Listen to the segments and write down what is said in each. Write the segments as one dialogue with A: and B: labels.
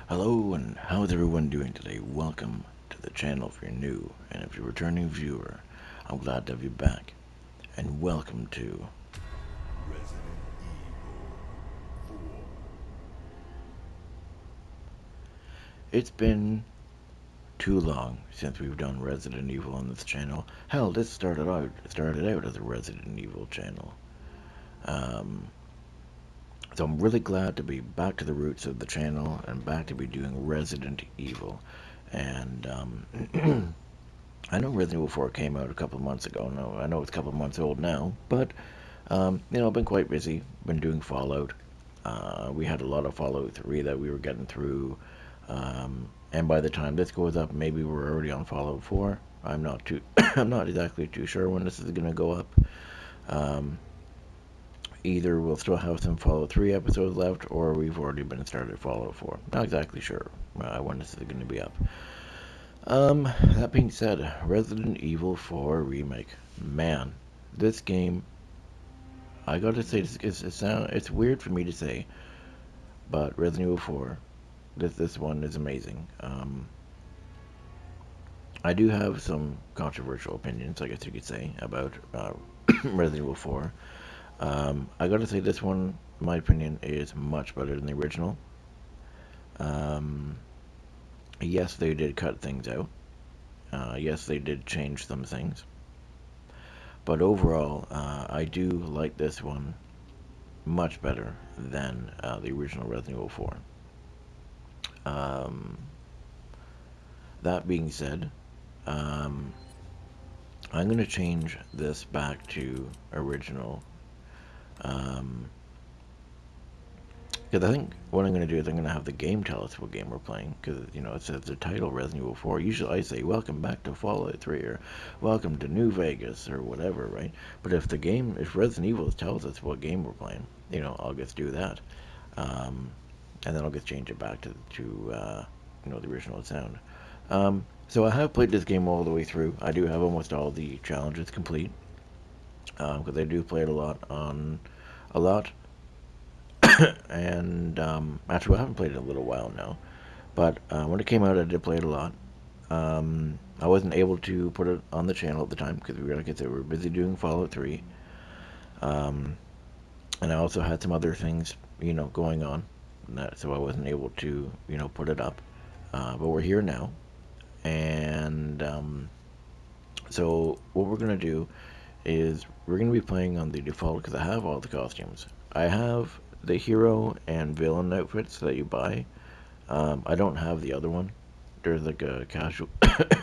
A: Hello, and how's everyone doing today? Welcome to the channel if you're new, and if you're a returning viewer, I'm glad to have you back. And welcome to
B: Resident Evil 4.
A: It's been too long since we've done Resident Evil on this channel. Hell, this started out as a Resident Evil channel. Um, so I'm really glad to be back to the roots of the channel and back to be doing Resident Evil. And I know Resident Evil 4 came out a couple of months ago. No, I know it's a couple of months old now, but I've been quite busy. Been doing Fallout. We had a lot of Fallout 3 that we were getting through, and by the time this goes up, maybe we're already on Fallout 4. I'm not too, I'm not exactly too sure when this is gonna go up. Um, Either we'll still have some Fallout 3 episodes left, or we've already been started Fallout 4. Not exactly sure when this is gonna be up. That being said, Resident Evil 4 Remake. Man, this game, I gotta say, it's weird for me to say, but Resident Evil 4, this one is amazing. I do have some controversial opinions, I guess you could say, about Resident Evil 4. I gotta say, this one, in my opinion, is much better than the original. Um, yes, they did cut things out. Yes, they did change some things. But overall, I do like this one much better than the original Resident Evil 4. Um, that being said, um, I'm going to change this back to original. Um, because I think what I'm going to do is I'm going to have the game tell us what game we're playing. Because, it says the title Resident Evil 4. Usually I say, welcome back to Fallout 3, or welcome to New Vegas, or whatever, right? But if Resident Evil tells us what game we're playing, I'll just do that. Um, and then I'll just change it back to the original sound. So I have played this game all the way through. I do have almost all the challenges complete because I do play it a lot. And actually, I haven't played it in a little while now. But when it came out, I did play it a lot. I wasn't able to put it on the channel at the time because like I said, we were busy doing Fallout 3. Um, and I also had some other things, going on. So I wasn't able to, put it up. But we're here now. And so what we're going to do is we're going to be playing on the default because I have all the costumes. I have the hero and villain outfits that you buy. I don't have the other one. There's like a casual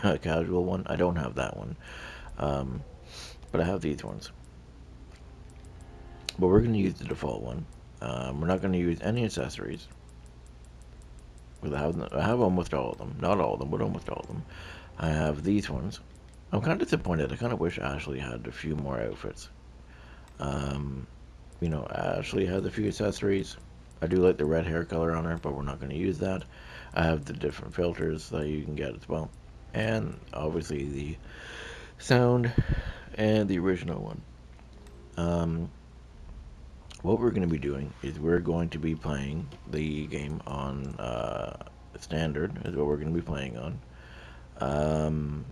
A: a casual one. I don't have that one. Um, but I have these ones. But we're going to use the default one. We're not going to use any accessories. I have almost all of them. Not all of them, but almost all of them. I have these ones. I'm kind of disappointed. I kind of wish Ashley had a few more outfits. Um, Ashley has a few accessories. I do like the red hair color on her, but we're not going to use that. I have the different filters that you can get as well. And obviously the sound and the original one. Um, what we're going to be doing is we're going to be playing the game on standard is what we're going to be playing on. Um,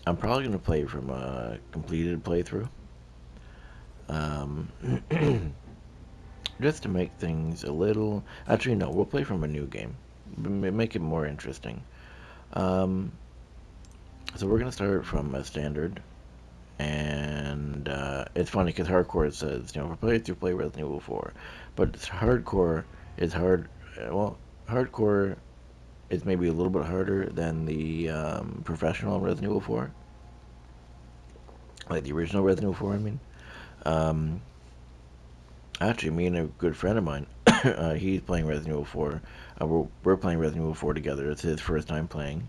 A: I'm probably going to play from a completed playthrough. Um, just to make things a little. Actually, no, we'll play from a new game. Make it more interesting. Um, so we're gonna start from a standard, and it's funny because hardcore says for players who play Resident Evil 4, but hardcore is hard. Well, hardcore is maybe a little bit harder than the professional Resident Evil 4, like the original Resident Evil 4. I mean, um, actually, me and a good friend of mine, he's playing Resident Evil 4. We're playing Resident Evil 4 together. It's his first time playing.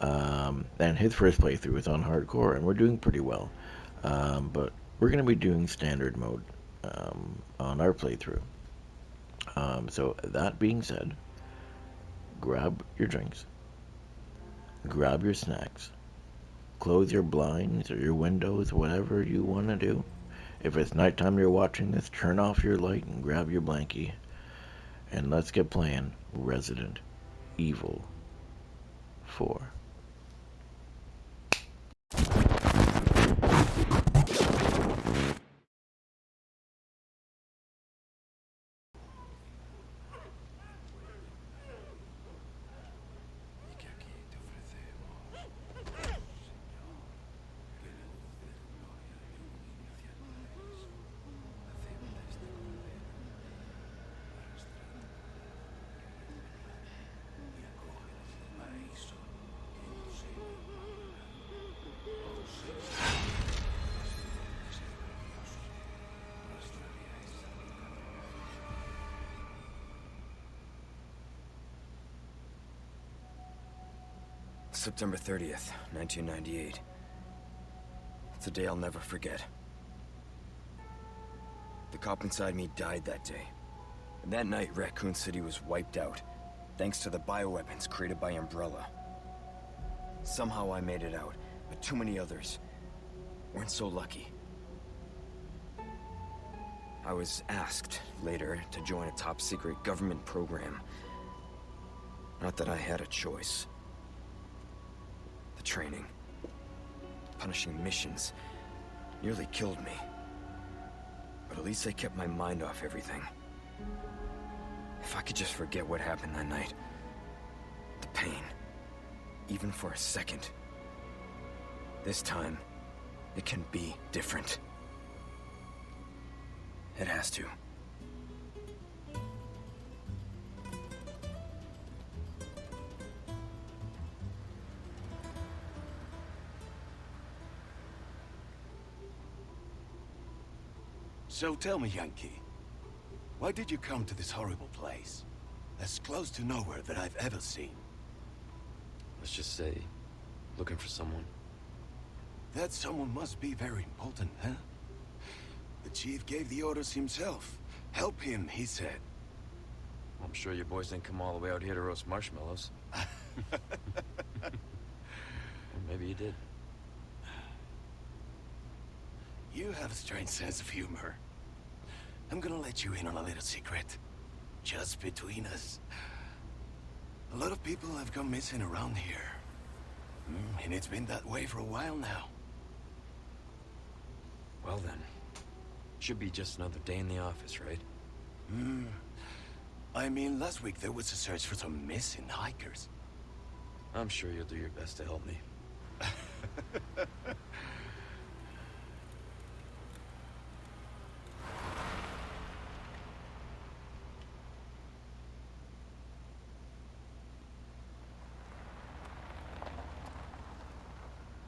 A: And his first playthrough is on hardcore, and we're doing pretty well. But we're going to be doing standard mode on our playthrough. So, that being said, grab your drinks, grab your snacks, close your blinds or your windows, whatever you want to do. If it's nighttime you're watching this, turn off your light and grab your blankie and let's get playing Resident Evil 4.
C: September 30th, 1998. It's a day I'll never forget. The cop inside me died that day. And that night, Raccoon City was wiped out, thanks to the bioweapons created by Umbrella. Somehow I made it out, but too many others weren't so lucky. I was asked later to join a top-secret government program. Not that I had a choice. The training, punishing missions, nearly killed me. But at least I kept my mind off everything. If I could just forget what happened that night. The pain. Even for a second. This time, it can be different. It has to.
B: So tell me, Yankee, why did you come to this horrible place? As close to nowhere that I've ever seen.
D: Let's just say, looking for someone.
B: That someone must be very important, huh? The chief gave the orders himself. Help him, he said.
D: I'm sure your boys didn't come all the way out here to roast marshmallows. Or maybe you did.
B: You have a strange sense of humor. I'm gonna let you in on a little secret. Just between us. A lot of people have gone missing around here. And it's been that way for a while now.
D: Well then, should be just another day in the office, right?
B: I mean, last week there was a search for some missing hikers.
D: I'm sure you'll do your best to help me.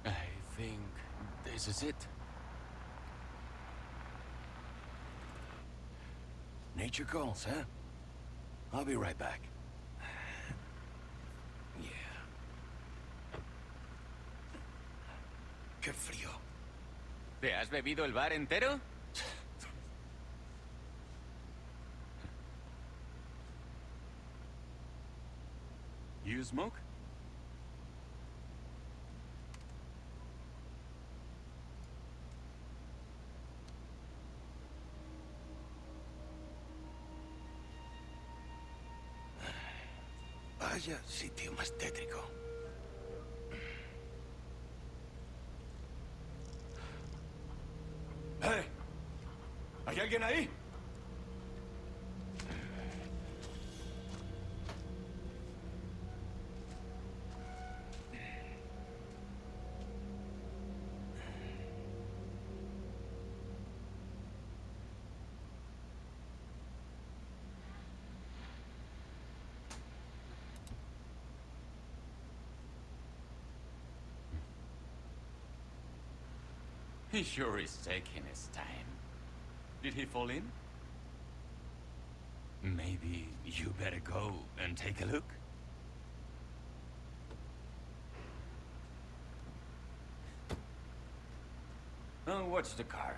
B: I think this is it. Nature calls, huh? I'll be right back. Yeah. Qué frío.
E: ¿Te has bebido el bar entero? You smoke?
B: Vaya sitio más tétrico. ¡Hey! ¿Hay alguien ahí?
E: He sure is taking his time. Did he fall in? Maybe you better go and take a look. Oh, watch the car.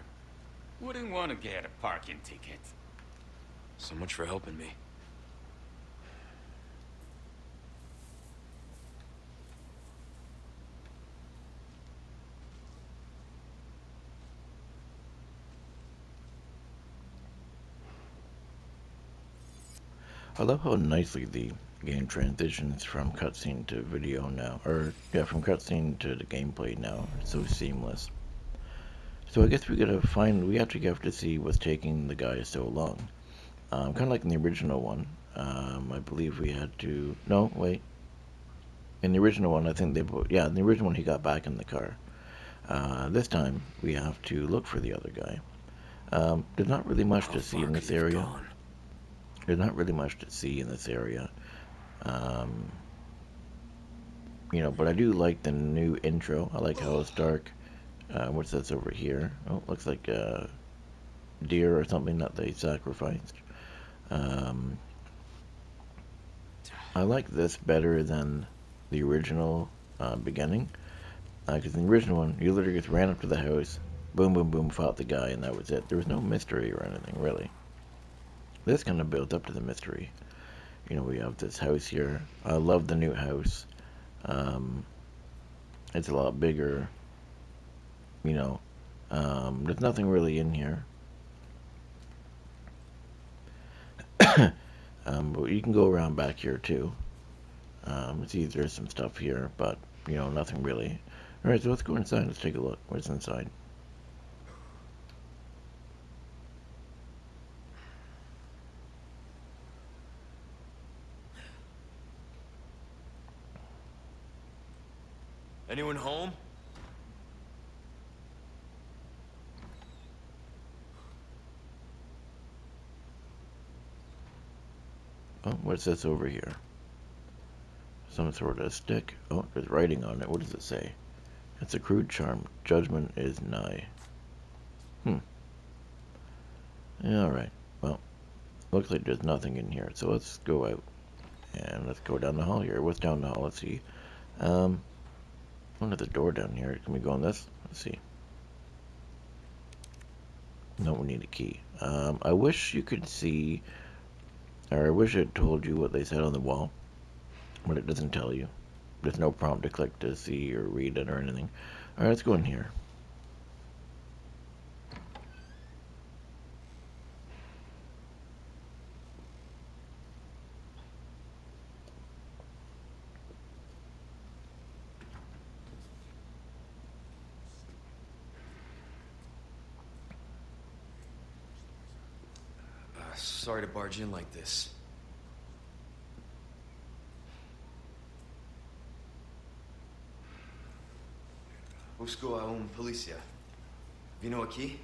E: Wouldn't want to get a parking ticket.
D: So much for helping me.
A: I love how nicely the game transitions from cutscene to video now, or yeah, from cutscene to the gameplay now. It's so seamless. So I guess we actually have to see what's taking the guy so long. Kind of like in the original one. I believe we had to. No, wait. In the original one, I think in the original one he got back in the car. This time we have to look for the other guy. There's not really much
C: How
A: to see
C: far
A: in
C: could
A: this
C: he have
A: area.
C: gone?
A: There's not really much to see in this area. Um, but I do like the new intro. I like how it's dark. What's this over here? Oh, looks like a deer or something that they sacrificed. Um, I like this better than the original beginning. Because in the original one, you literally just ran up to the house, boom, boom, boom, fought the guy, and that was it. There was no mystery or anything, really. This kind of built up to the mystery. We have this house here. I love the new house. Um, it's a lot bigger. You know, there's nothing really in here. But you can go around back here too. See, there's some stuff here, but nothing really. All right, so let's go inside. Let's take a look. What's inside?
C: Anyone home?
A: Oh, what's this over here? Some sort of stick. Oh, there's writing on it. What does it say? It's a crude charm. Judgment is nigh. Hmm. Yeah, alright. Well, looks like there's nothing in here. So let's go out. And let's go down the hall here. What's down the hall? Let's see. There's a door down here. Can we go on this? Let's see. No, we need a key. I wish you could see, or I wish it told you what they said on the wall, but it doesn't tell you. There's no prompt to click to see or read it or anything. Alright, let's go in here.
C: Sorry to barge in like this. Busco a un policía. Vino aquí?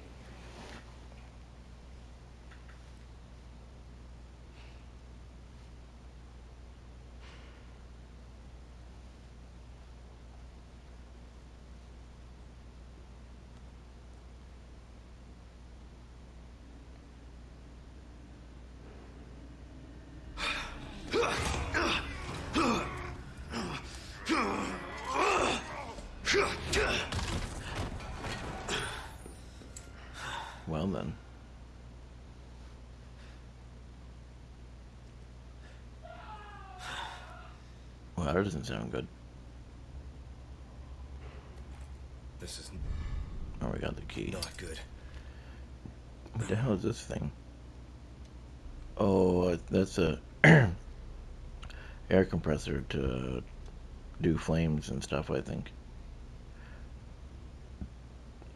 A: Well then. Well, that doesn't sound good.
C: This is
A: Oh, we got the key.
C: not good.
A: What the hell is this thing? Oh, that's a air compressor to do flames and stuff, I think.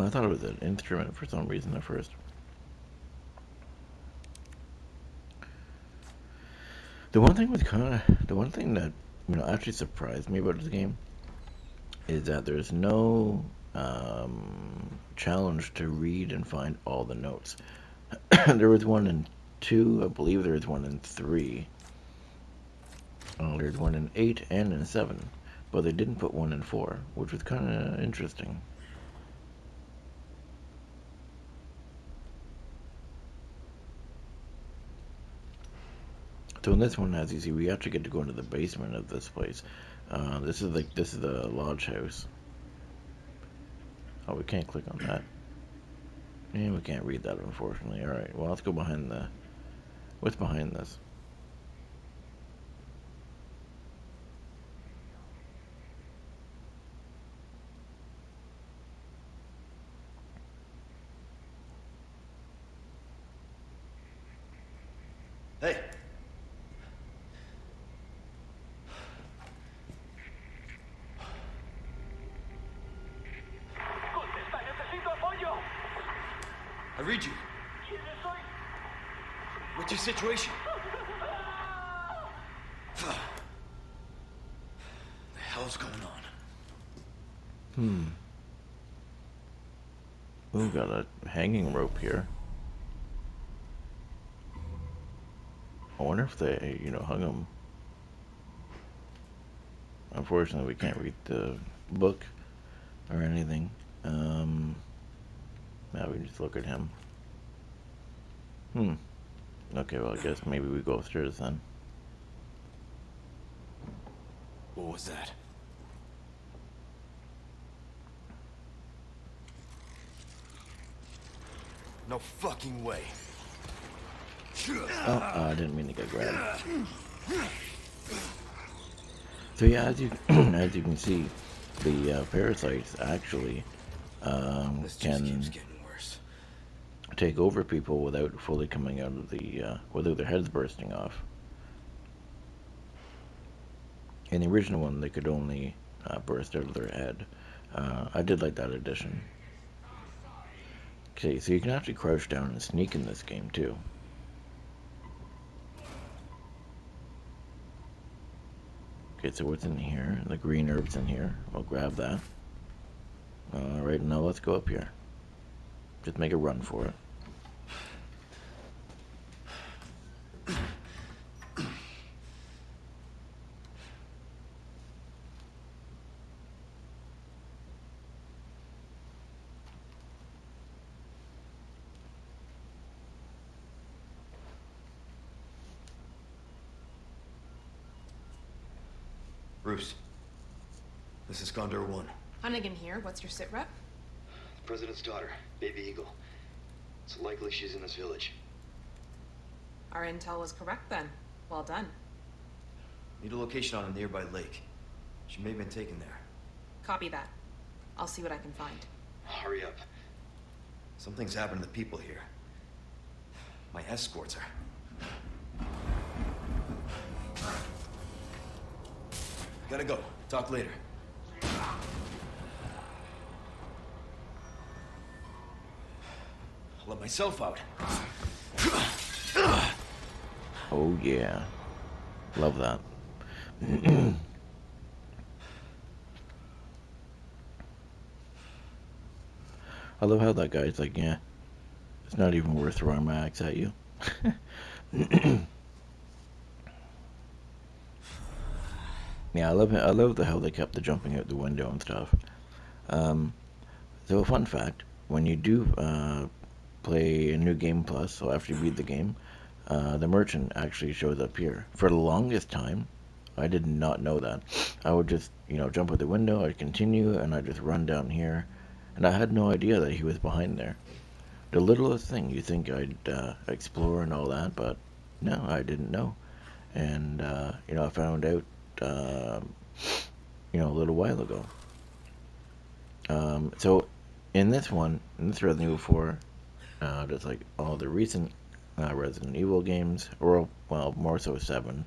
A: I thought it was an instrument for some reason at first. The one thing that actually surprised me about this game is that there's no challenge to read and find all the notes. There was one in 2, I believe there was one in 3. There's one in 8 and in 7, but they didn't put one in 4, which was kind of interesting. So in this one, as you see, we actually get to go into the basement of this place. This is the lodge house. Oh, we can't click on that. And we can't read that, unfortunately. Alright, well, let's go behind the... What's behind this?
C: Hey! read you. What's your situation? The hell's going on?
A: Ooh, got a hanging rope here. I wonder if they, hung him. Unfortunately, we can't read the book or anything. Now we can just look at him. Okay, well, I guess maybe we go upstairs then.
C: What was that? No fucking way.
A: Oh, I didn't mean to get grabbed. So yeah, as you as you can see, the parasites actually
C: This just
A: can
C: keeps getting worse.
A: take over people without fully coming out of the without their heads bursting off. In the original one, they could only burst out of their head. I did like that addition. Okay, so you can actually crouch down and sneak in this game too. Okay, so what's in here? The green herb's in here. I'll grab that. Alright, now let's go up here. Just make a run for it.
C: Bruce, this is Gondor 1.
F: Hunnigan here. What's your sit rep?
G: The president's daughter, Baby Eagle. It's likely she's in this village.
F: Our intel was correct then. Well done.
C: Need a location on a nearby lake. She may have been taken there.
F: Copy that. I'll see what I can find.
G: Hurry up.
C: Something's happened to the people here. My escorts are... Gotta go. Talk later. I'll let myself out.
A: Oh yeah. Love that. I love how that guy's like, yeah, it's not even worth throwing my axe at you. Yeah, I love it. I love how they kept the jumping out the window and stuff. So a fun fact, when you do play a new game plus, so after you beat the game, the merchant actually shows up here. For the longest time, I did not know that. I would just, jump out the window, I'd continue, and I'd just run down here, and I had no idea that he was behind there. The littlest thing, you think I'd explore and all that, but no, I didn't know. And, I found out, a little while ago. So, in this Resident Evil 4, just like all the recent Resident Evil games, or, well, more so 7.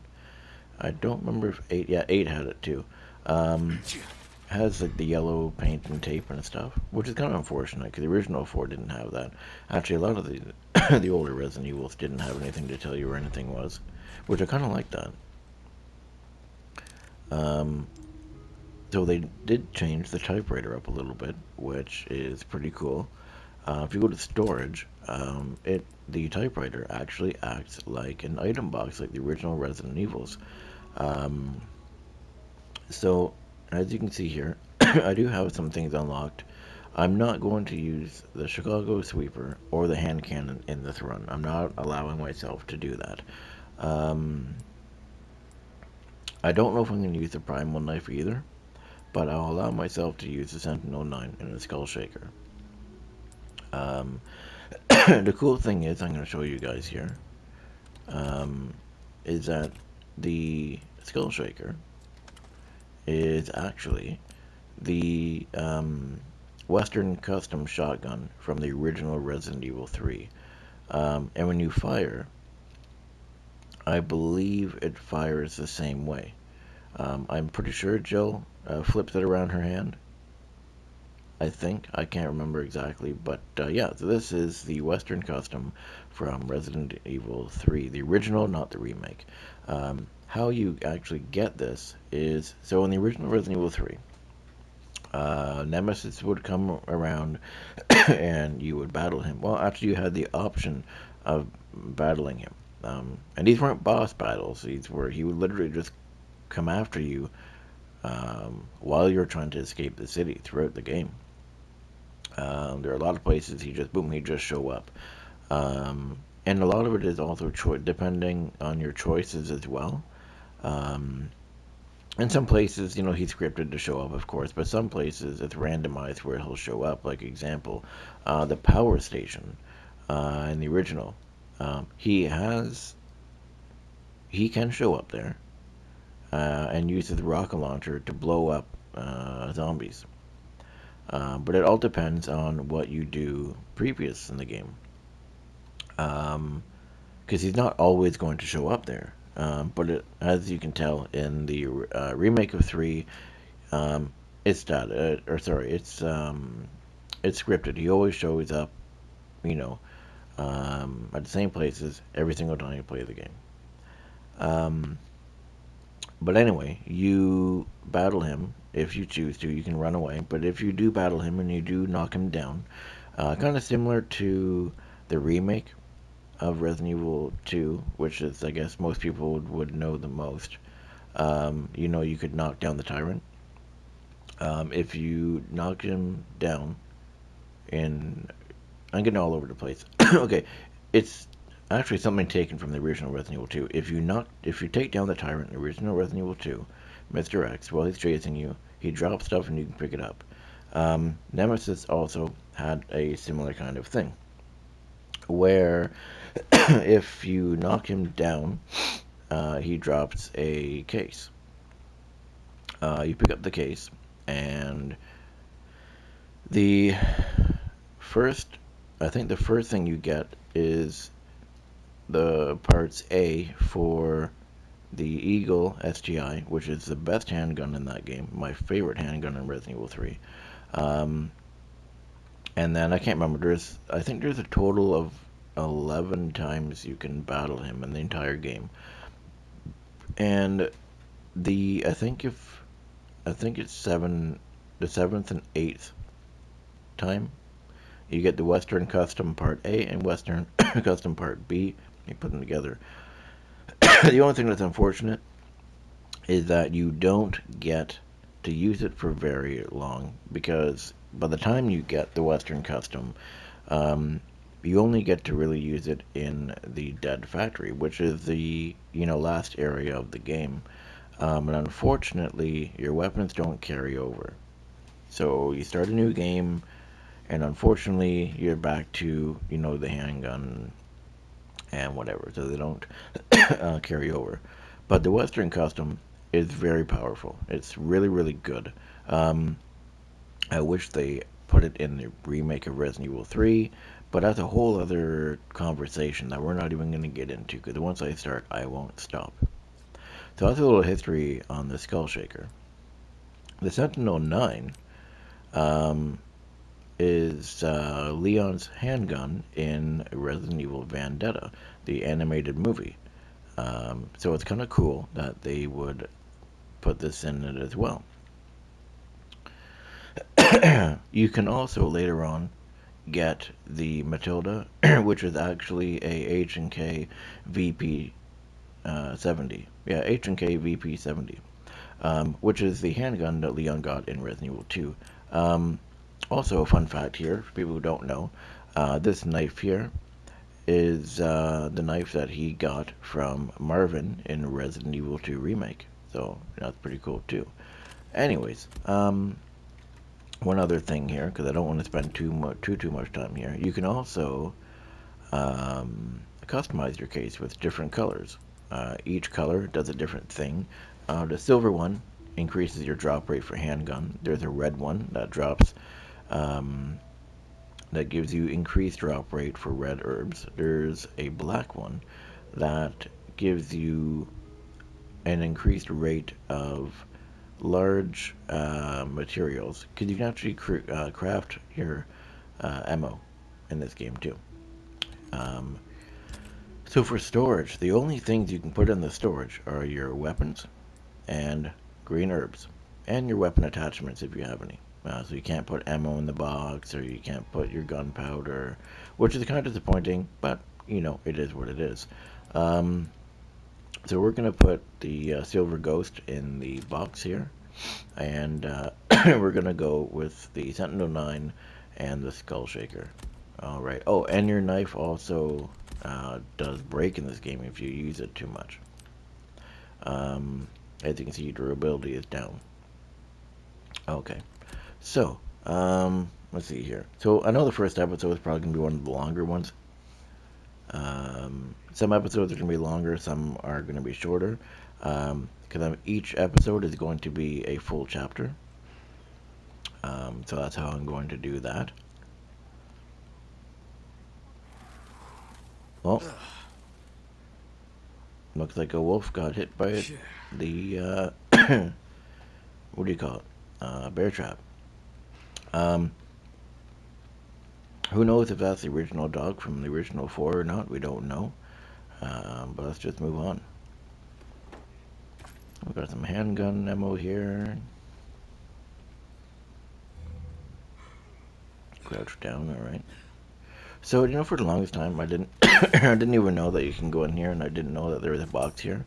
A: I don't remember if 8, yeah, 8 had it too. Has like the yellow paint and tape and stuff, which is kind of unfortunate because the original 4 didn't have that. Actually, a lot of the the older Resident Evils didn't have anything to tell you where anything was, which I kind of like that. So they did change the typewriter up a little bit, which is pretty cool. If you go to storage, the typewriter actually acts like an item box, like the original Resident Evils. So, as you can see here, I do have some things unlocked. I'm not going to use the Chicago Sweeper or the hand cannon in this run. I'm not allowing myself to do that. I don't know if I'm going to use the Primal Knife either, but I'll allow myself to use the Sentinel 9 and the Skull Shaker. The cool thing is, I'm going to show you guys here, is that the Skull Shaker is actually the Western Custom Shotgun from the original Resident Evil 3. And when you fire, I believe it fires the same way. I'm pretty sure Jill flips it around her hand. I think. I can't remember exactly, but yeah, so this is the Western custom from Resident Evil 3, the original, not the remake. How you actually get this is, so in the original Resident Evil 3, Nemesis would come around and you would battle him. Well, actually, you had the option of battling him. And these weren't boss battles. These were, he would literally just come after you while you're trying to escape the city throughout the game. There are a lot of places he just, boom, he just show up. And a lot of it is also depending on your choices as well. Um, in some places, he's scripted to show up, of course, but some places it's randomized where he'll show up. Like example, the power station in the original, he can show up there and uses the rocket launcher to blow up zombies. But it all depends on what you do previous in the game, because he's not always going to show up there. But as you can tell in the remake of 3, it's that, or sorry, it's scripted. He always shows up, you know, at the same places every single time you play the game. Um, but anyway, you battle him if you choose to. You can run away, but if you do battle him and you do knock him down, kind of similar to the remake of Resident Evil 2, which is, I guess, most people would know the most. You could knock down the tyrant. If you knock him down, and I'm getting all over the place. Okay, it's actually something taken from the original Resident Evil 2. If you take down the tyrant in the original Resident Evil 2, Mr. X, while he's chasing you, he drops stuff and you can pick it up. Nemesis also had a similar kind of thing, where if you knock him down, he drops a case. You pick up the case, and the first, I think the first thing you get is the parts A for the Eagle STI, which is the best handgun in that game, my favorite handgun in Resident Evil 3. Um, and then I can't remember. I think there's a total of 11 times you can battle him in the entire game. And I think it's the seventh and eighth time you get the Western Custom Part A and Western Custom Part B. You put them together. The only thing that's unfortunate is that you don't get to use it for very long, because by the time you get the Western Custom, you only get to really use it in the Dead Factory, which is the last area of the game. And unfortunately, your weapons don't carry over. So you start a new game, and unfortunately, you're back to the handgun and whatever. So they don't carry over. But the Western Custom is very powerful. It's really, really good. I wish they put it in the remake of Resident Evil 3, but that's a whole other conversation that we're not even going to get into, because once I start, I won't stop. So that's a little history on the Skull Shaker. The Sentinel 9 um, is Leon's handgun in Resident Evil Vendetta, the animated movie. So it's kind of cool that they would put this in it as well. You can also later on get the Matilda, which is actually a H&K VP 70. Yeah, H&K VP 70, which is the handgun that Leon got in Resident Evil 2. Also, a fun fact here, for people who don't know, this knife here is the knife that he got from Marvin in Resident Evil 2 Remake. So that's pretty cool too. Anyways, one other thing here, because I don't want to spend too much time here. You can also customize your case with different colors. Each color does a different thing. The silver one increases your drop rate for handgun. There's a red one that drops that gives you increased drop rate for red herbs. There's a black one that gives you an increased rate of large materials, because you can actually craft your ammo in this game too. Um, so for storage, the only things you can put in the storage are your weapons and green herbs, and your weapon attachments if you have any. So you can't put ammo in the box, or you can't put your gunpowder, which is kind of disappointing, but you know, it is what it is. Um, so we're going to put the Silver Ghost in the box here, and we're going to go with the Sentinel 9 and the Skull Shaker. Alright, oh, and your knife also does break in this game if you use it too much. As you can see, durability is down. Okay, so, let's see here. So, I know the first episode is probably going to be one of the longer ones. Some episodes are going to be longer, some are going to be shorter. Because each episode is going to be a full chapter. So that's how I'm going to do that. Well, looks like a wolf got hit by the, what do you call it? Bear trap. Who knows if that's the original dog from the original 4 or not? We don't know. But let's just move on. We've got some handgun ammo here. Crouch down, alright. So, you know, for the longest time, I didn't I didn't even know that you can go in here, and I didn't know that there was a box here.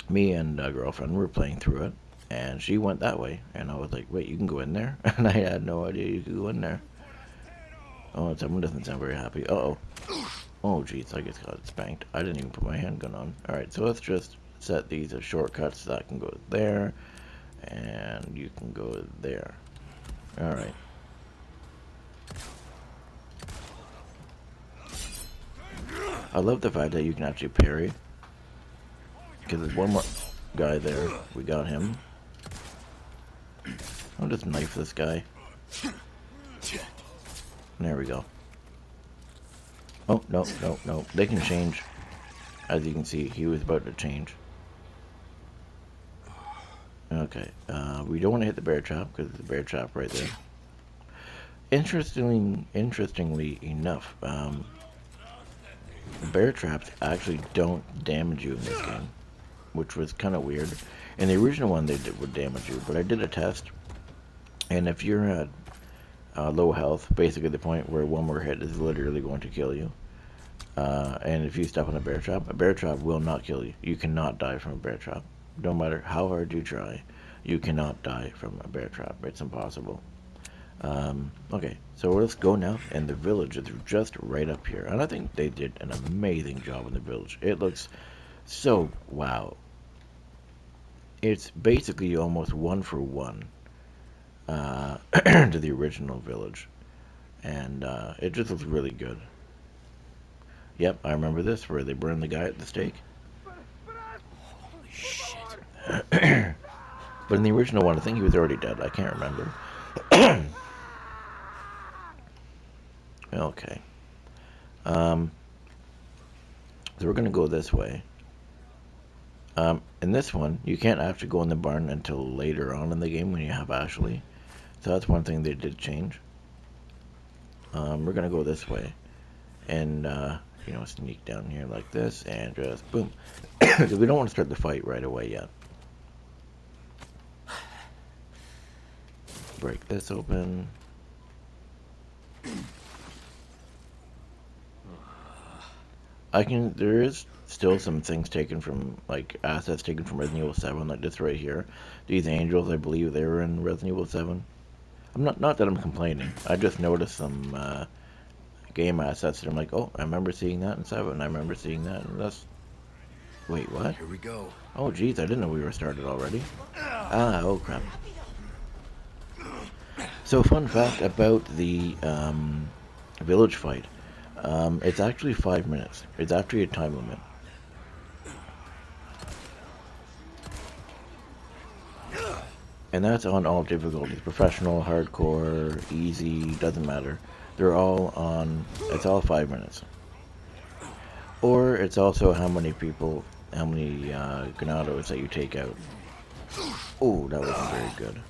A: Me and a girlfriend were playing through it, and she went that way, and I was like, wait, you can go in there? And I had no idea you could go in there. Oh, someone doesn't sound very happy. Uh-oh. Oh, jeez, I just got spanked. I didn't even put my handgun on. Alright, so let's just set these as shortcuts so I can go there, and you can go there. Alright. I love the fact that you can actually parry. Because there's one more guy there. We got him. I'll just knife this guy. There we go. Oh, no, no, no. They can change. As you can see, he was about to change. Okay, we don't want to hit the bear trap because there's a bear trap right there. Interestingly enough, bear traps actually don't damage you in this game, which was kind of weird. In the original one, would damage you, but I did a test, and if you're at low health, basically the point where one more hit is literally going to kill you, and if you step on a bear trap will not kill you. You cannot die from a bear trap. No matter how hard you try, you cannot die from a bear trap. It's impossible. Okay, so let's go now, and the village is just right up here, and I think they did an amazing job in the village. It looks so wow. It's basically almost one for one to the original village, and it just looks really good. Yep, I remember this, where they burned the guy at the stake.
C: Holy shit.
A: But in the original one, I think he was already dead. I can't remember. Okay. So we're going to go this way. In this one, you can't actually go in the barn until later on in the game when you have Ashley. So that's one thing they did change. We're going to go this way. And, you know, sneak down here like this and just boom. Because we don't want to start the fight right away yet. Break this open. There is still some things taken from, like, assets taken from Resident Evil 7, like this right here. These angels, I believe they were in Resident Evil 7. Not that I'm complaining. I just noticed some, game assets that I'm like, oh, I remember seeing that in 7, I remember seeing that in this. Wait, what?
C: Here we go.
A: Oh, jeez, I didn't know we were started already. Ah, oh, crap. So, fun fact about the, village fight. It's actually 5 minutes. It's actually a time limit. And that's on all difficulties. Professional, hardcore, easy, doesn't matter. They're all on, it's all 5 minutes. Or it's also how many granados that you take out. Oh, that wasn't very good.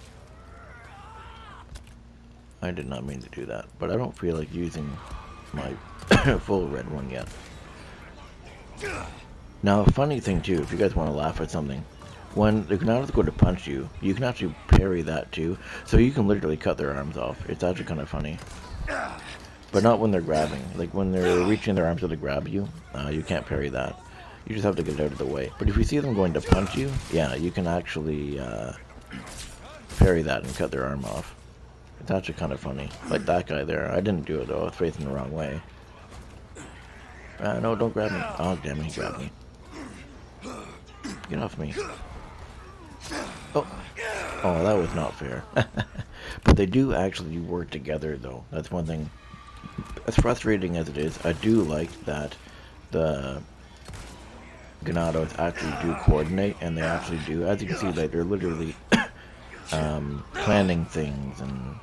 A: I did not mean to do that, but I don't feel like using my full red one yet. Now, a funny thing too, if you guys want to laugh at something, when the Ganados go to punch you, you can actually parry that too, so you can literally cut their arms off. It's actually kind of funny. But not when they're grabbing. Like when they're reaching their arms to grab you, you can't parry that. You just have to get out of the way. But if you see them going to punch you, yeah, you can actually parry that and cut their arm off. It's actually kind of funny. Like that guy there. I didn't do it though. I was facing the wrong way. No, don't grab me. Oh, damn it, he grabbed me. Get off me. Oh. Oh, that was not fair. But they do actually work together though. That's one thing. As frustrating as it is, I do like that the Ganados actually do coordinate, and they actually do. As you can see, like, they're literally planning things and,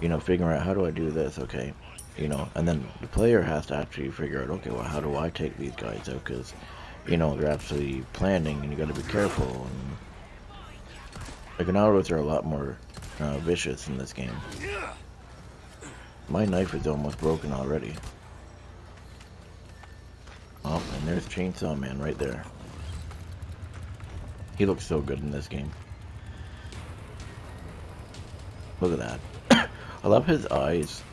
A: you know, figuring out how do I do this, okay, you know, and then the player has to actually figure out, okay, well, how do I take these guys out, because, you know, they're actually planning, and you got to be careful, and the Ganados are a lot more vicious in this game. My knife is almost broken already. Oh, and there's Chainsaw Man right there. He looks so good in this game. Look at that. I love his eyes.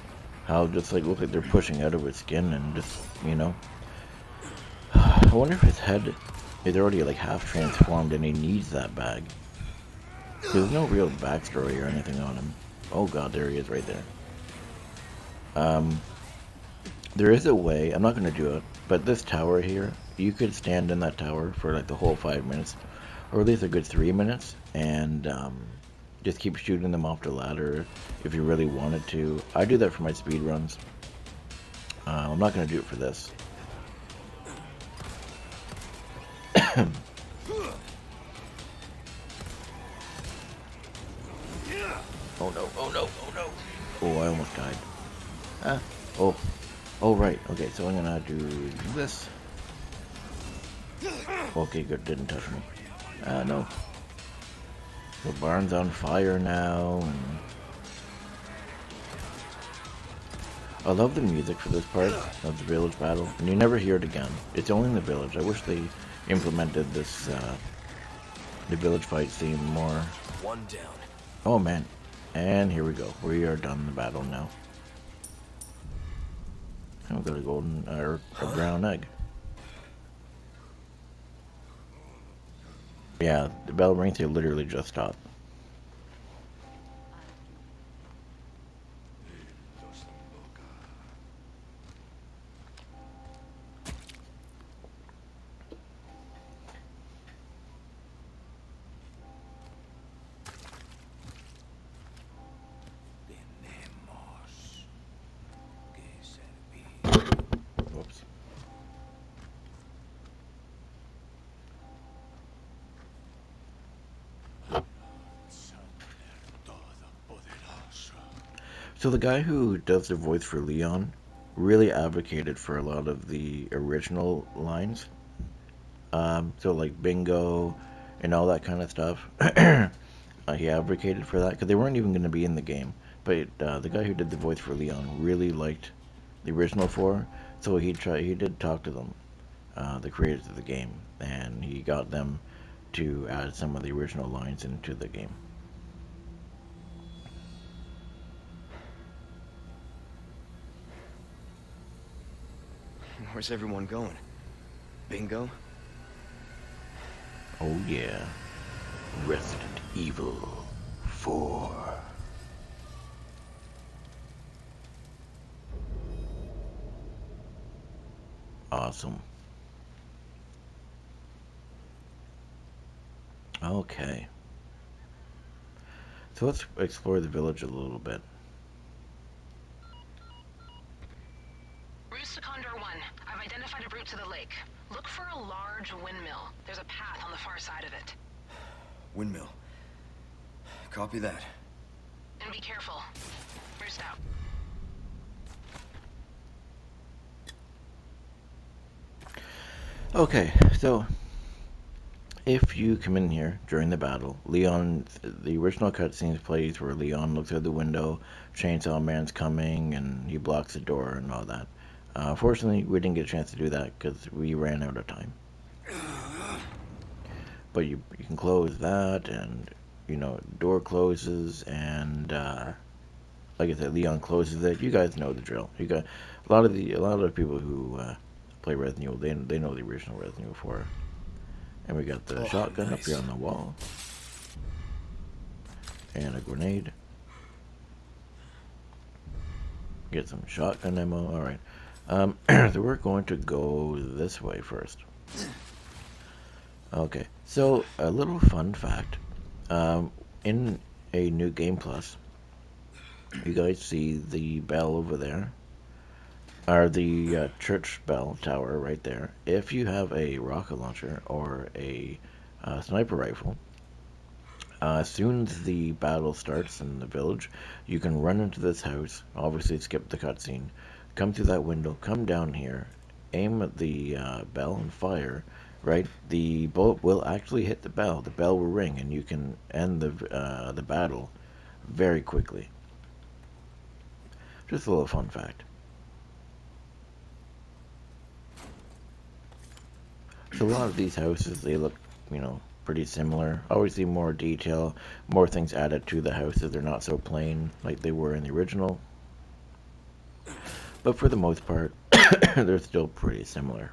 A: How just like look like they're pushing out of his skin and just, you know. I wonder if his head is already like half transformed and he needs that bag. There's no real backstory or anything on him. Oh god, there he is right there. There is a way, I'm not going to do it, but this tower here, you could stand in that tower for like the whole 5 minutes, or at least a good 3 minutes, and just keep shooting them off the ladder if you really wanted to. I do that for my speed runs. I'm not going to do it for this. Oh no, oh no, oh no. Oh, I almost died. Oh. Oh, right. Okay, so I'm gonna do this. Okay, good. Didn't touch me. No. The barn's on fire now. And I love the music for this part of the village battle, and you never hear it again. It's only in the village. I wish they implemented this, the village fight theme more.
C: One down.
A: Oh, man. And here we go. We are done the battle now. I've got a golden, or a brown egg. Yeah, the bell rings, they literally just stopped. Whoops. So the guy who does the voice for Leon really advocated for a lot of the original lines. So like bingo and all that kind of stuff. He advocated for that because they weren't even going to be in the game. But the guy who did the voice for Leon really liked the original four, so he did talk to them, the creators of the game, and he got them to add some of the original lines into the game.
C: Where's everyone going? Bingo?
A: Oh yeah, Resident Evil 4. Awesome. Okay. So let's explore the village a little bit.
H: Route to Condor 1. I've identified a route to the lake. Look for a large windmill. There's a path on the far side of it.
C: Windmill. Copy that.
H: And be careful. Roost out.
A: Okay, so if you come in here during the battle, Leon, the original cutscenes plays where Leon looks out the window, Chainsaw Man's coming, and he blocks the door and all that. Fortunately, we didn't get a chance to do that because we ran out of time. But you can close that, and door closes, and like I said, Leon closes it. You guys know the drill. You got a lot of the people who play Resident Evil. They know the original Resident Evil 4. And we got the shotgun up here on the wall. And a grenade. Get some shotgun ammo. Alright. So we're going to go this way first. Okay. So, a little fun fact. In a New Game Plus, you guys see the bell over there? Or the church bell tower right there. If you have a rocket launcher or a sniper rifle, as soon as the battle starts in the village, you can run into this house, obviously skip the cutscene, come through that window, come down here, aim at the bell and fire, right? The bullet will actually hit the bell will ring, and you can end the battle very quickly. Just a little fun fact. So a lot of these houses, they look, pretty similar. Obviously more detail, more things added to the houses. They're not so plain like they were in the original. But for the most part, they're still pretty similar.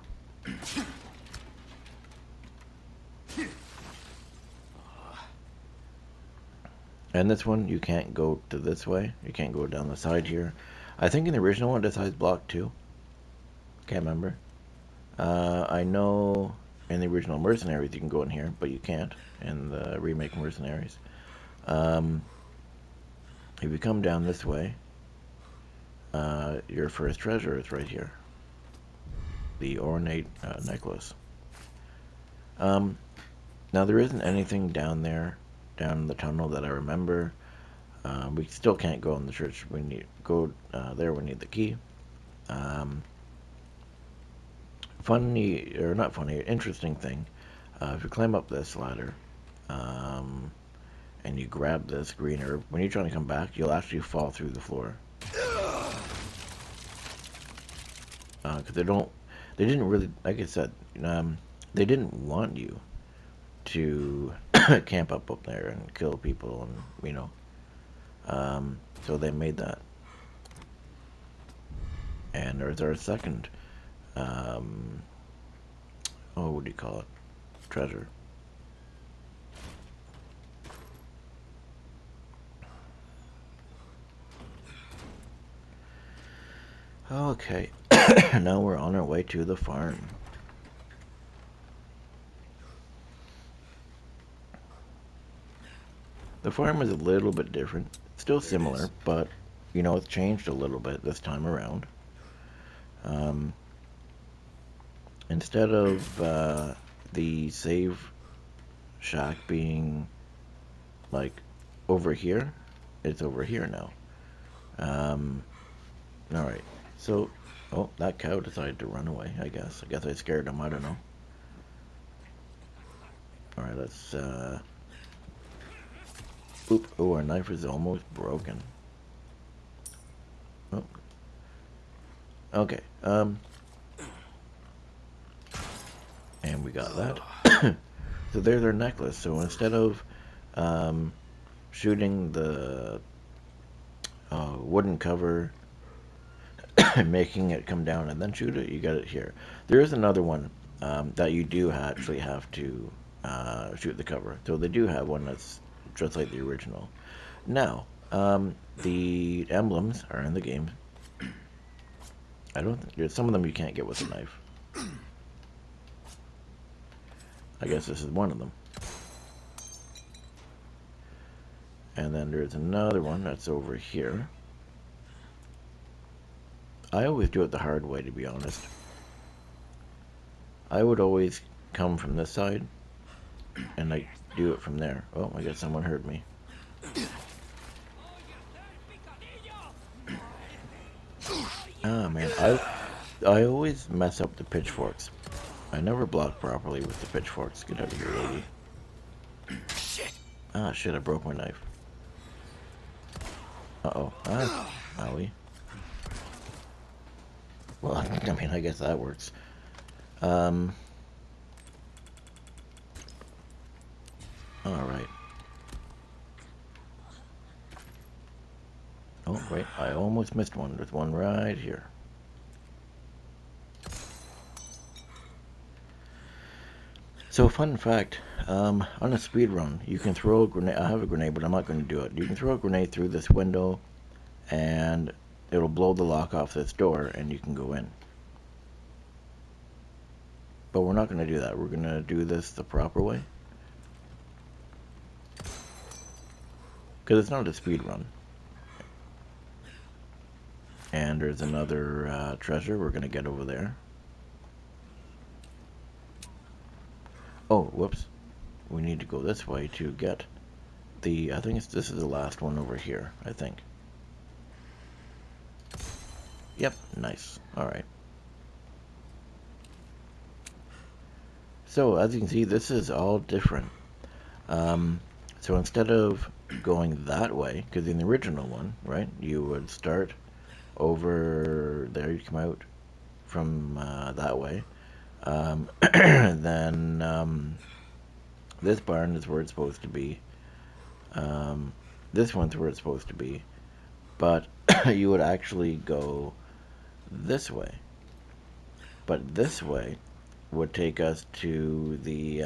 A: And this one, you can't go to this way. You can't go down the side here. I think in the original one, this side's blocked too. Can't remember. I know in the original Mercenaries you can go in here, but you can't in the remake Mercenaries. If you come down this way, your first treasure is right here. The ornate necklace. Now there isn't anything down there, down the tunnel that I remember. We still can't go in the church. We need go there. We need the key. Funny, or not funny, interesting thing. If you climb up this ladder, and you grab this green herb, when you're trying to come back, you'll actually fall through the floor. Because they didn't really, like I said, they didn't want you to camp up there and kill people, and so they made that. And there's our second, what do you call it? Treasure. Okay, now we're on our way to the farm. The farm is a little bit different. Still similar, but, it's changed a little bit this time around. Instead of the save shack being, like, over here, it's over here now. Alright, so, that cow decided to run away, I guess. I guess I scared him, I don't know. Alright, let's, oop, our knife is almost broken. Oh. Okay, and we got that. So there's our necklace. So instead of shooting the wooden cover, making it come down and then shoot it, you got it here. There is another one that you do actually have to shoot the cover. So they do have one that's just like the original. Now, the emblems are in the game. I don't think some of them you can't get with a knife. I guess this is one of them. And then there's another one that's over here. I always do it the hard way, to be honest. I would always come from this side and like do it from there. Oh, I guess someone heard me. Ah, man, I always mess up the pitchforks. I never blocked properly with the pitchforks. Get out of here, lady.
B: Shit.
A: Ah, shit, I broke my knife. Uh-oh. Ah, owie. Well, I mean, I guess that works. Alright. Oh, wait, I almost missed one. There's one right here. So, fun fact, on a speed run, you can throw a grenade. I have a grenade, but I'm not going to do it. You can throw a grenade through this window, and it'll blow the lock off this door, and you can go in. But we're not going to do that. We're going to do this the proper way. Because it's not a speed run. And there's another treasure we're going to get over there. Oh, whoops. We need to go this way to get the... I think this is the last one over here, I think. Yep, nice. Alright. So, as you can see, this is all different. So instead of going that way, because in the original one, right, you would start over there, you come out from that way. Then this barn is where it's supposed to be. This one's where it's supposed to be. But you would actually go this way. But this way would take us to the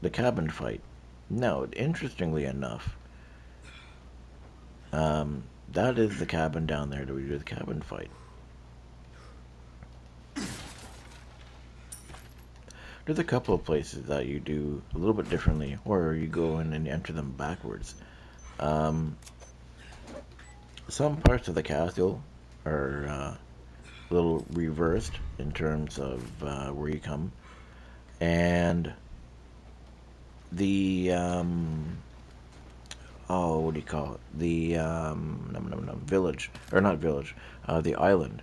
A: the cabin fight. Now, interestingly enough, that is the cabin down there that we do the cabin fight. There's a couple of places that you do a little bit differently, or you go in and enter them backwards. Some parts of the castle are a little reversed in terms of where you come. And the what do you call it? The village, or not village, the island.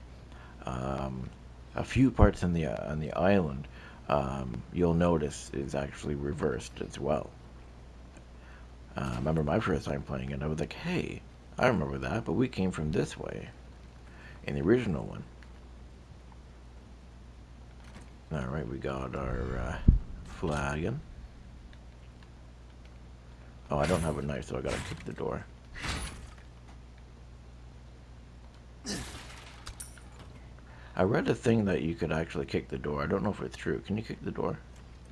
A: A few parts on the island, you'll notice is actually reversed as well. I remember my first time playing it, I was like, hey, I remember that, but we came from this way in the original one. Alright, we got our flagon. Oh, I don't have a knife, so I gotta kick the door. I read a thing that you could actually kick the door. I don't know if it's true. Can you kick the door?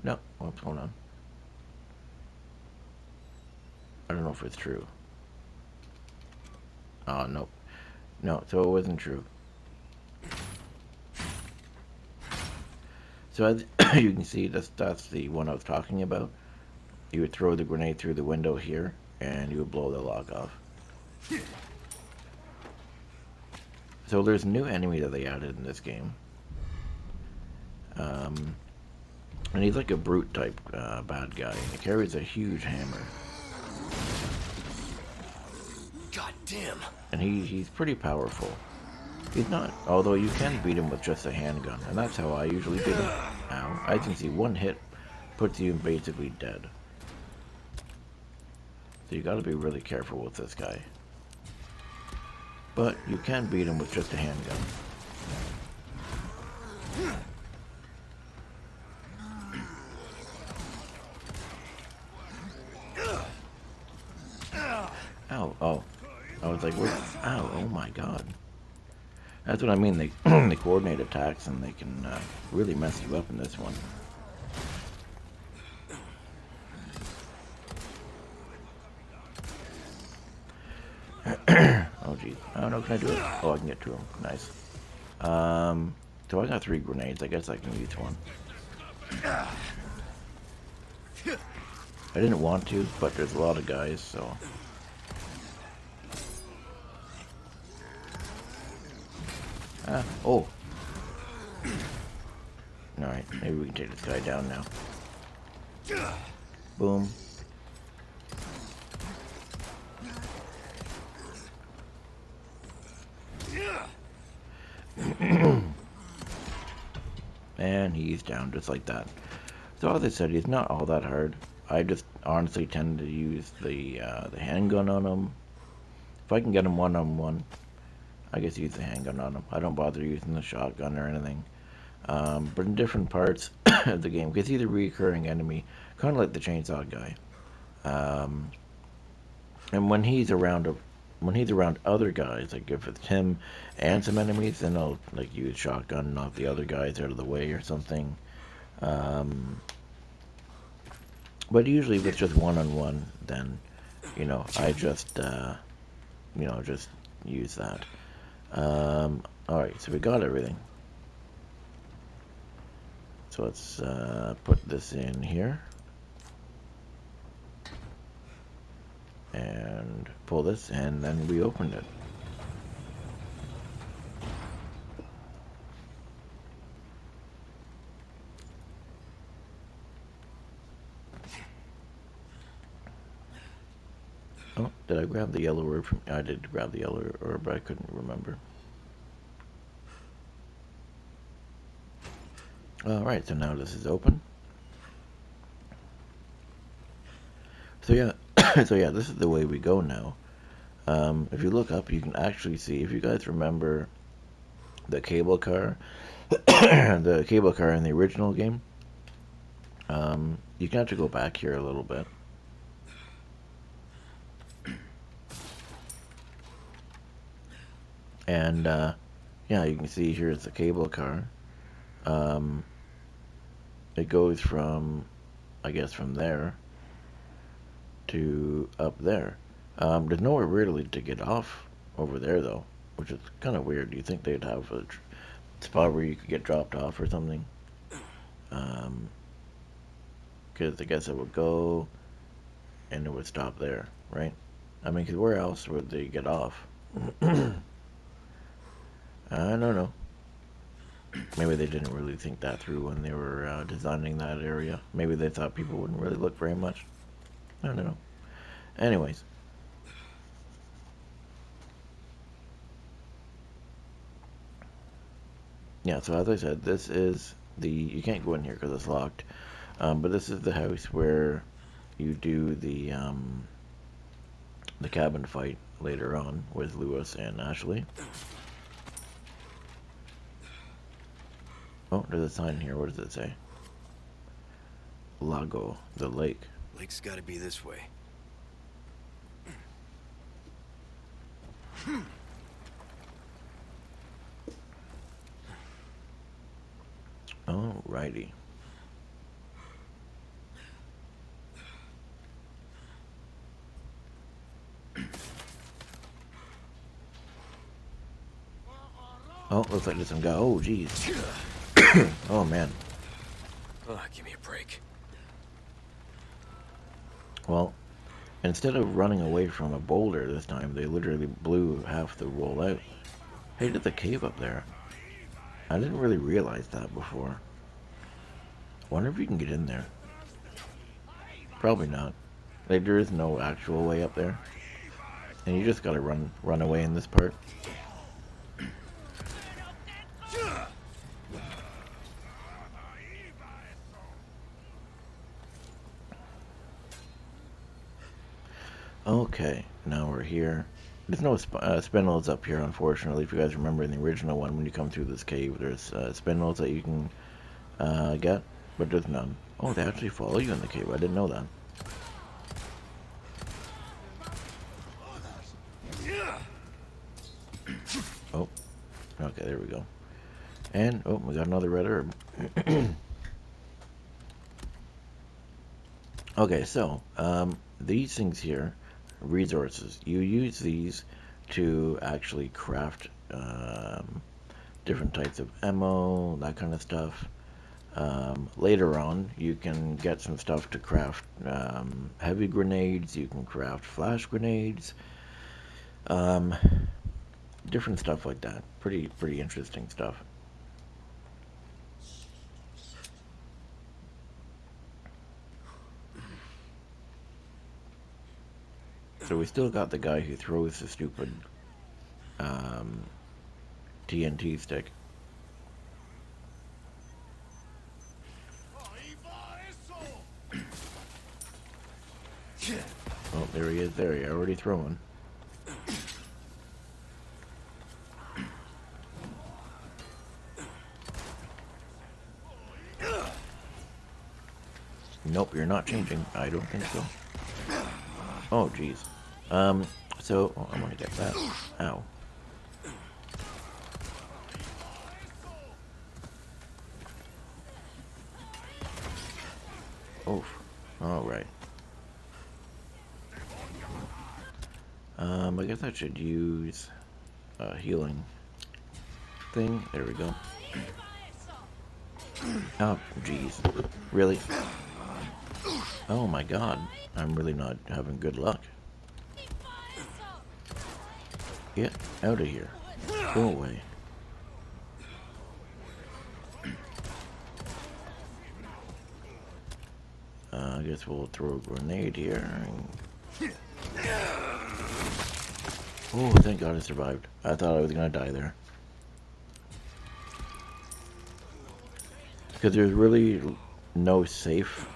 A: No. Oops, hold on. I don't know if it's true. Oh, nope. No, so it wasn't true. So as you can see, that's the one I was talking about. You would throw the grenade through the window here, and you would blow the lock off. So there's a new enemy that they added in this game. And he's like a brute type bad guy. And he carries a huge hammer.
B: God damn.
A: And he's pretty powerful. He's not, although you can beat him with just a handgun. And that's how I usually beat him. Ow. As you can see, one hit puts you basically dead. So you gotta be really careful with this guy. But you can beat him with just a handgun. Ow, oh. I was like, wait, ow, oh my god. That's what I mean, they, they coordinate attacks and they can really mess you up in this one. Oh geez, I don't know, can I do it? Oh, I can get to him, nice. So I got 3 grenades, I guess I can use one. I didn't want to, but there's a lot of guys, so... Ah, oh. Alright, maybe we can take this guy down now. Boom. And he's down just like that. So as I said, he's not all that hard. I just honestly tend to use the handgun on him. If I can get him one-on-one, I just use the handgun on him. I don't bother using the shotgun or anything. But in different parts of the game, because he's a recurring enemy, kind of like the chainsaw guy. Um, and when he's around other guys, like if it's him and some enemies, then I'll like use shotgun, knock the other guys out of the way or something. Um, but usually if it's just one-on-one, then I just use that. All right, so we got everything. So let's put this in here and pull this, and then we opened it. Oh, did I grab the yellow orb from? I did grab the yellow orb, but I couldn't remember. All right, so now this is open. So yeah, so yeah, this is the way we go now. If you look up, you can actually see, if you guys remember the cable car, the cable car in the original game, you can actually go back here a little bit. And yeah, you can see here's the cable car. It goes from, I guess, from there to up there. There's nowhere really to get off over there, though, which is kind of weird. You think they'd have a spot where you could get dropped off or something? Because I guess it would go and it would stop there, right? I mean, because where else would they get off? I don't know. Maybe they didn't really think that through when they were designing that area. Maybe they thought people wouldn't really look very much. I don't know. Anyways. Yeah, so as I said, this is you can't go in here because it's locked. But this is the house where you do the cabin fight later on with Lewis and Ashley. Oh, there's a sign here. What does it say? Lago, the lake.
C: Lake's gotta be this way.
A: Alrighty. Oh, looks like there's some guy. Oh, jeez. Oh, man.
C: Oh, give me a break.
A: Well, instead of running away from a boulder this time, they literally blew half the wall out. Hey, there's a cave up there. I didn't really realize that before. Wonder if you can get in there. Probably not. Like, there is no actual way up there. And you just gotta run away in this part. Okay, now we're here. There's no spindles up here, unfortunately. If you guys remember in the original one, when you come through this cave, there's spindles that you can get, but there's none. Oh, they actually follow you in the cave. I didn't know that. Oh, okay, there we go. And, oh, we got another red herb. Okay, so, these things here, resources, you use these to actually craft different types of ammo, that kind of stuff. Later on, you can get some stuff to craft heavy grenades, you can craft flash grenades, different stuff like that. Pretty interesting stuff. So we still got the guy who throws the stupid TNT stick. Oh, there he is. There he already throwing. Nope, you're not changing. I don't think so. Oh, jeez. So oh, I'm gonna get that. Ow. Oof. All right. I guess I should use a healing thing. There we go. Oh, jeez. Really? Oh my god. I'm really not having good luck. Get out of here. Go away. I guess we'll throw a grenade here. Oh, thank god I survived. I thought I was gonna die there. Because there's really no safe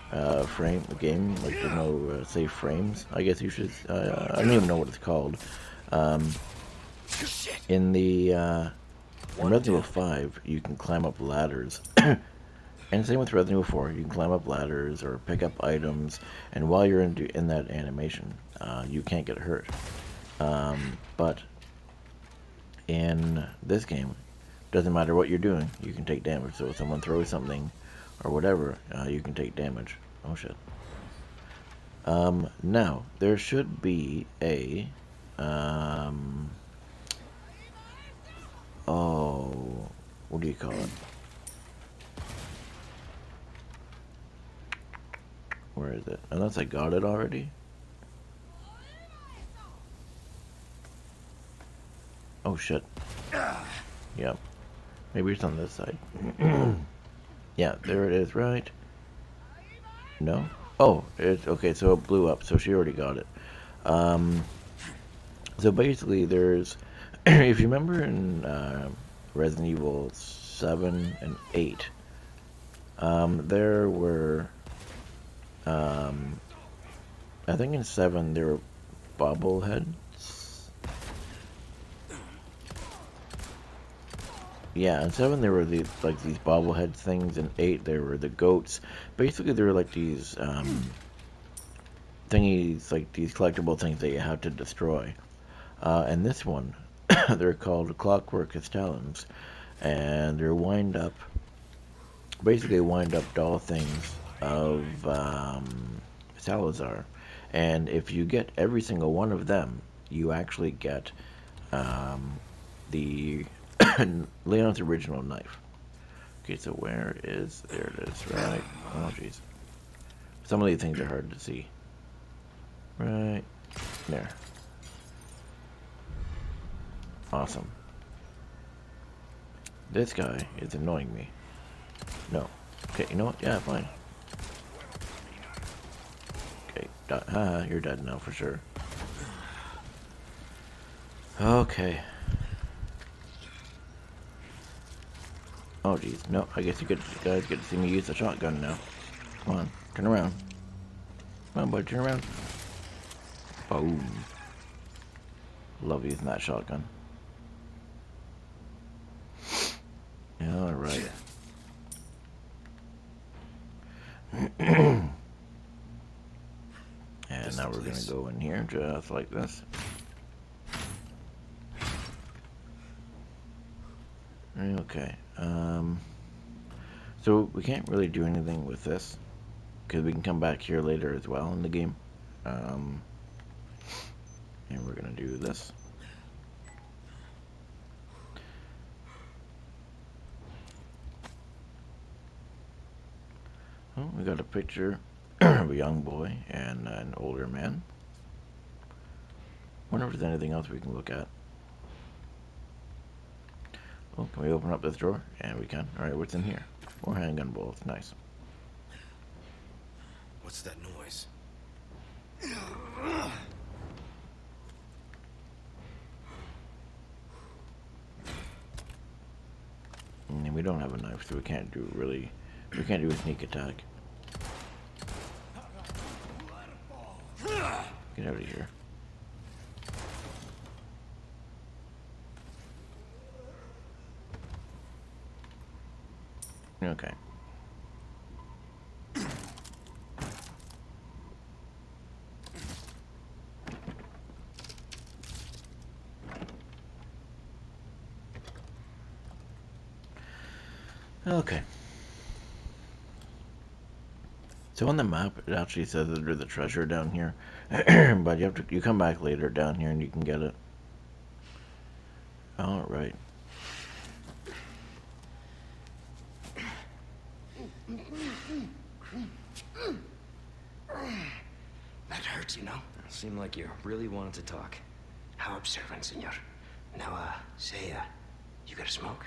A: frame game, like there's no safe frames. I guess you should. I don't even know what it's called. In the in Resident Evil 5, you can climb up ladders, and same with Resident Evil 4. You can climb up ladders or pick up items, and while you're in that animation, you can't get hurt. But in this game, doesn't matter what you're doing, you can take damage. So if someone throws something or whatever, you can take damage. Oh shit. Now, there should be a oh, what do you call it? Where is it? Unless I got it already. Oh shit. Yep. Maybe it's on this side. Yeah, there it is, right? No? Oh, it's okay, so it blew up, so she already got it. So basically there's if you remember in Resident Evil 7 and 8, there were I think in 7 there were bobbleheads. Yeah, in 7 there were these bobblehead things. In 8 there were the goats. Basically, there were like these thingies, like these collectible things that you have to destroy. And this one, they're called Clockwork Castellans, and they're basically wind-up doll things of Salazar. And if you get every single one of them, you actually get the Leon's original knife. Okay, so where is... There it is, right? Oh, jeez. Some of these things are hard to see. Right there. Awesome. This guy is annoying me. No. Okay, you know what? Yeah, fine. Okay, haha, you're dead now for sure. Okay. Oh jeez, no, I guess you guys get to see me use the shotgun now. Come on, turn around. Come on, boy, turn around. Boom. Love using that shotgun. Alright. And now we're gonna go in here just like this. Okay. So we can't really do anything with this because we can come back here later as well in the game. And we're gonna do this. Oh, we got a picture of a young boy and an older man. Wonder if there's anything else we can look at. Oh, can we open up this drawer? Yeah, we can. Alright, what's in here? More handgun bullets. Nice.
C: What's that noise?
A: And we don't have a knife, so we can't do a sneak attack. Get out of here. Okay. Okay. So on the map, it actually says that there's a treasure down here, but you come back later down here and you can get it. All right.
I: That hurts, you know.
C: Seemed like you really wanted to talk.
I: How observant, senor. Now, say, you got a smoke?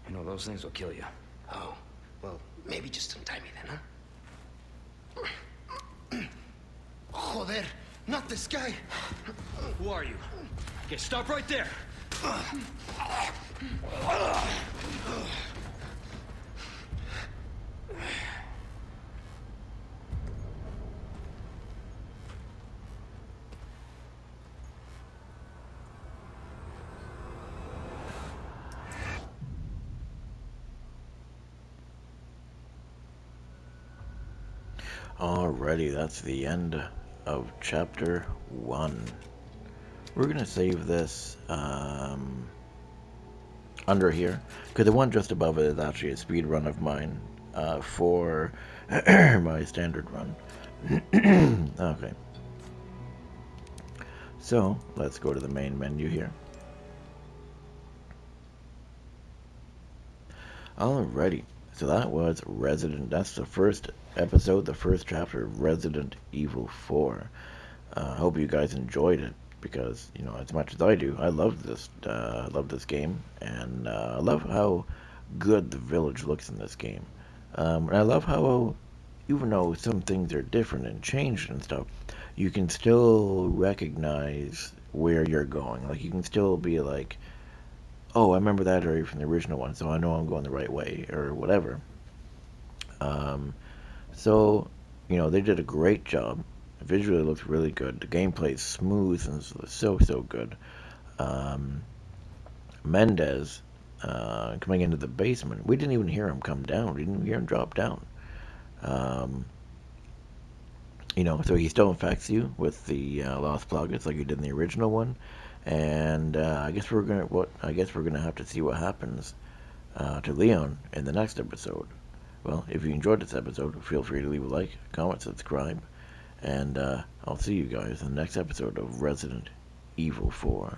C: You know, those things will kill you.
I: Oh, well, maybe just untie me then, huh? Joder, not this guy.
C: Who are you? Okay, stop right there!
A: Alrighty, that's the end of chapter 1. We're gonna save this under here, because the one just above it is actually a speed run of mine for my standard run. Okay. So, let's go to the main menu here. Alrighty, so that was that's the first episode, the first chapter of Resident Evil 4. Hope you guys enjoyed it, because, you know, as much as I do, I love this game, and I love how good the village looks in this game. And I love how, even though some things are different and changed and stuff, you can still recognize where you're going. Like, you can still be like, oh, I remember that area from the original one, so I know I'm going the right way, or whatever. So, you know, they did a great job. Visually, it looks really good. The gameplay is smooth and so good. Mendez coming into the basement, we didn't even hear him come down. We didn't even hear him drop down. You know, so he still infects you with the Lost Plagas like he did in the original one. And I guess we're gonna have to see what happens to Leon in the next episode. Well, if you enjoyed this episode, feel free to leave a like, comment, subscribe, and I'll see you guys in the next episode of Resident Evil 4.